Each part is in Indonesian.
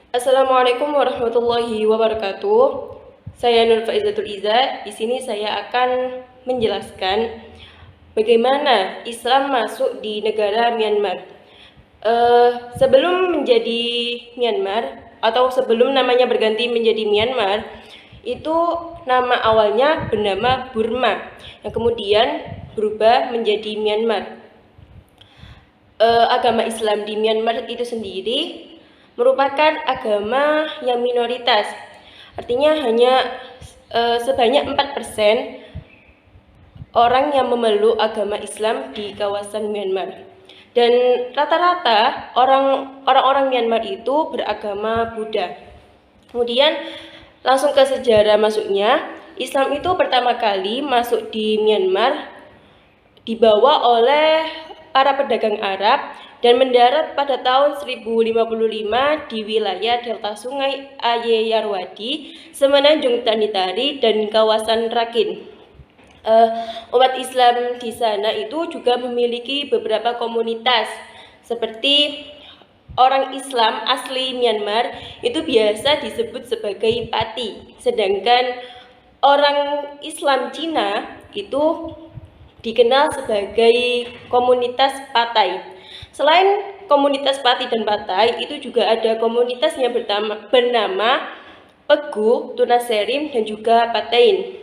Assalamualaikum warahmatullahi wabarakatuh. Saya Nur Faizatul Iza. Di sini saya akan menjelaskan bagaimana Islam masuk di negara Myanmar. Sebelum menjadi Myanmar atau sebelum namanya berganti menjadi Myanmar, itu nama awalnya bernama Burma, yang kemudian berubah menjadi Myanmar. Agama Islam di Myanmar itu sendiri merupakan agama yang minoritas. Artinya hanya sebanyak 4% orang yang memeluk agama Islam di kawasan Myanmar. Dan rata-rata orang-orang Myanmar itu beragama Buddha. Kemudian langsung ke sejarah masuknya, Islam itu pertama kali masuk di Myanmar dibawa oleh para pedagang Arab dan mendarat pada tahun 1055 di wilayah delta sungai Ayeyarwady, Semenanjung Tanitari, dan kawasan Rakhine. Umat Islam di sana itu juga memiliki beberapa komunitas seperti orang Islam asli Myanmar itu biasa disebut sebagai Pati, sedangkan orang Islam Cina itu dikenal sebagai komunitas Patai. Selain komunitas Pati dan Patai, itu juga ada komunitas yang bernama Pegu, Tunaserim, dan juga Patain.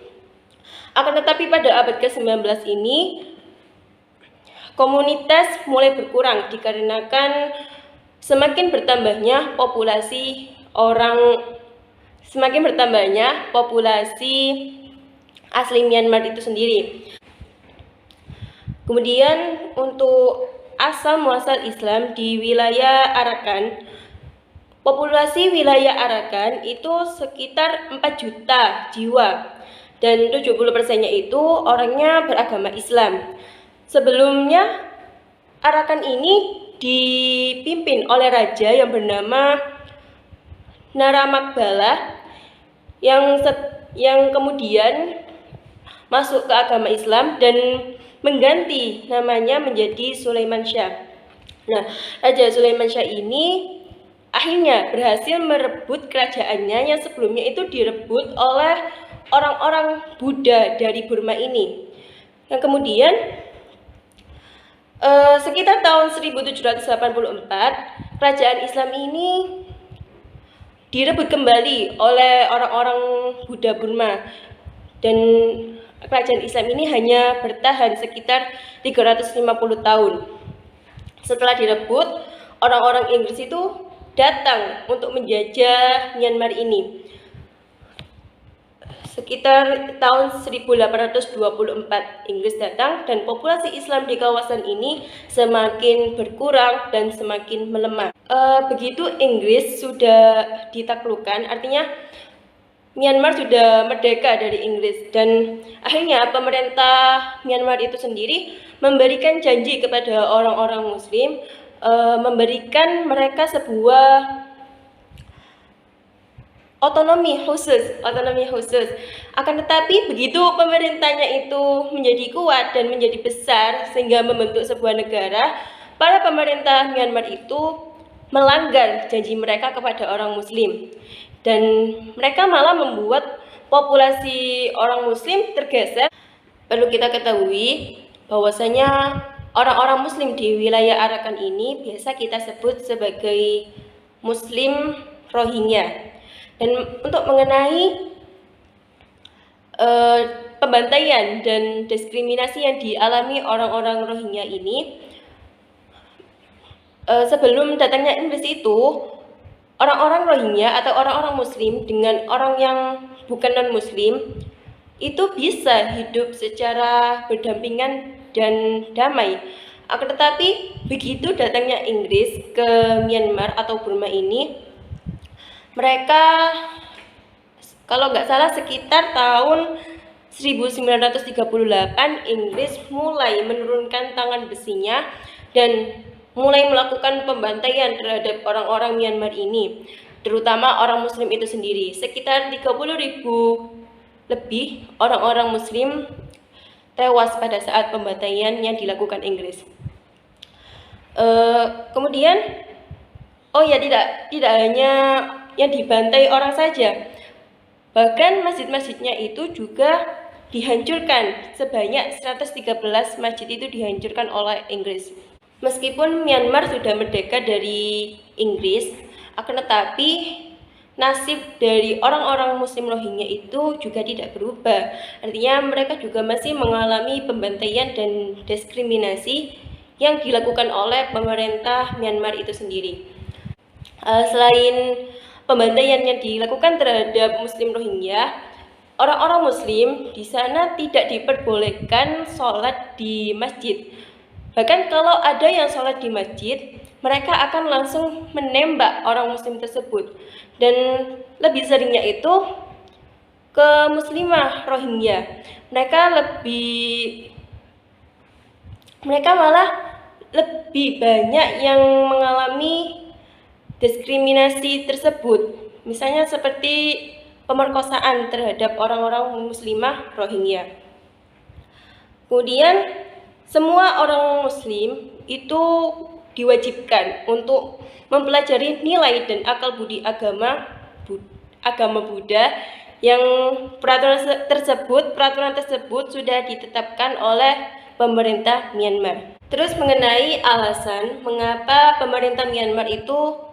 Akan tetapi pada abad ke-19 ini, komunitas mulai berkurang dikarenakan semakin bertambahnya populasi asli Myanmar itu sendiri. Kemudian untuk asal muasal Islam di wilayah Arakan, populasi wilayah Arakan itu sekitar 4 juta jiwa dan 70%-nya itu orangnya beragama Islam. Sebelumnya Arakan ini dipimpin oleh raja yang bernama Naramakbala yang kemudian masuk ke agama Islam dan mengganti namanya menjadi Sulaiman Shah. Nah, Raja Sulaiman Shah ini akhirnya berhasil merebut kerajaannya yang sebelumnya itu direbut oleh orang-orang Buddha dari Burma ini. Yang kemudian sekitar tahun 1784, kerajaan Islam ini direbut kembali oleh orang-orang Buddha Burma dan kerajaan Islam ini hanya bertahan sekitar 350 tahun. Setelah direbut, orang-orang Inggris itu datang untuk menjajah Myanmar ini. Sekitar tahun 1824 Inggris datang dan populasi Islam di kawasan ini semakin berkurang dan semakin melemah. Begitu Inggris sudah ditaklukkan, artinya Myanmar sudah merdeka dari Inggris dan akhirnya pemerintah Myanmar itu sendiri memberikan janji kepada orang-orang Muslim, memberikan mereka sebuah otonomi khusus. Akan tetapi begitu pemerintahnya itu menjadi kuat dan menjadi besar sehingga membentuk sebuah negara, para pemerintah Myanmar itu melanggar janji mereka kepada orang Muslim. Dan mereka malah membuat populasi orang Muslim tergeser. Perlu kita ketahui bahwasanya orang-orang Muslim di wilayah Arakan ini biasa kita sebut sebagai Muslim Rohingya. Dan untuk mengenai pembantaian dan diskriminasi yang dialami orang-orang Rohingya ini, sebelum datangnya Inggris itu, orang-orang Rohingya atau orang-orang Muslim dengan orang yang bukan non-Muslim itu bisa hidup secara berdampingan dan damai. Akan tetapi begitu datangnya Inggris ke Myanmar atau Burma ini, mereka kalau nggak salah sekitar tahun 1938 Inggris mulai menurunkan tangan besinya dan mulai melakukan pembantaian terhadap orang-orang Myanmar ini, terutama orang Muslim itu sendiri. Sekitar 30.000 lebih orang-orang Muslim tewas pada saat pembantaian yang dilakukan Inggris. Kemudian Oh ya, tidak hanya yang dibantai orang saja, bahkan masjid-masjidnya itu juga dihancurkan. Sebanyak 113 masjid itu dihancurkan oleh Inggris. Meskipun Myanmar sudah merdeka dari Inggris, akan tetapi nasib dari orang-orang Muslim Rohingya itu juga tidak berubah. Artinya mereka juga masih mengalami pembantaian dan diskriminasi yang dilakukan oleh pemerintah Myanmar itu sendiri. Selain pembantaian yang dilakukan terhadap Muslim Rohingya, orang-orang Muslim di sana tidak diperbolehkan sholat di masjid. Bahkan kalau ada yang sholat di masjid, mereka akan langsung menembak orang Muslim tersebut. Dan lebih seringnya itu ke Muslimah Rohingya. Mereka malah lebih banyak yang mengalami diskriminasi tersebut. Misalnya seperti pemerkosaan terhadap orang-orang Muslimah Rohingya. Kemudian semua orang Muslim itu diwajibkan untuk mempelajari nilai dan akal budi agama Buddha yang peraturan tersebut sudah ditetapkan oleh pemerintah Myanmar. Terus mengenai alasan mengapa pemerintah Myanmar itu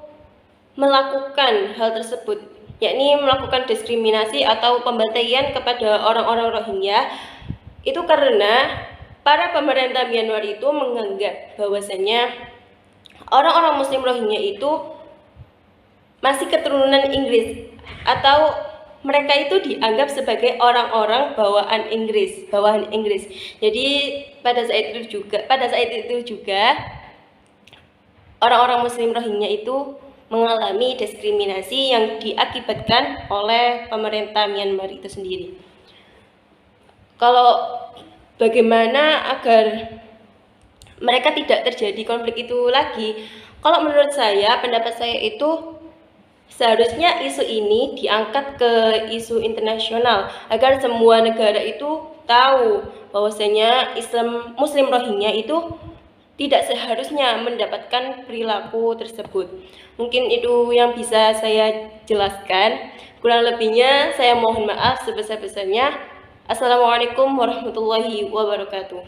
melakukan hal tersebut, yakni melakukan diskriminasi atau pembantaian kepada orang-orang Rohingya, itu karena para pemerintah Myanmar itu menganggap bahwasanya orang-orang Muslim Rohingya itu masih keturunan Inggris, atau mereka itu dianggap sebagai orang-orang bawahan Inggris. Jadi pada saat itu juga orang-orang Muslim Rohingya itu mengalami diskriminasi yang diakibatkan oleh pemerintah Myanmar itu sendiri. Kalau bagaimana agar mereka tidak terjadi konflik itu lagi? Kalau menurut saya, pendapat saya itu seharusnya isu ini diangkat ke isu internasional agar semua negara itu tahu bahwasanya Muslim Rohingya itu tidak seharusnya mendapatkan perilaku tersebut. Mungkin itu yang bisa saya jelaskan. Kurang lebihnya saya mohon maaf sebesar-besarnya. Assalamualaikum warahmatullahi wabarakatuh.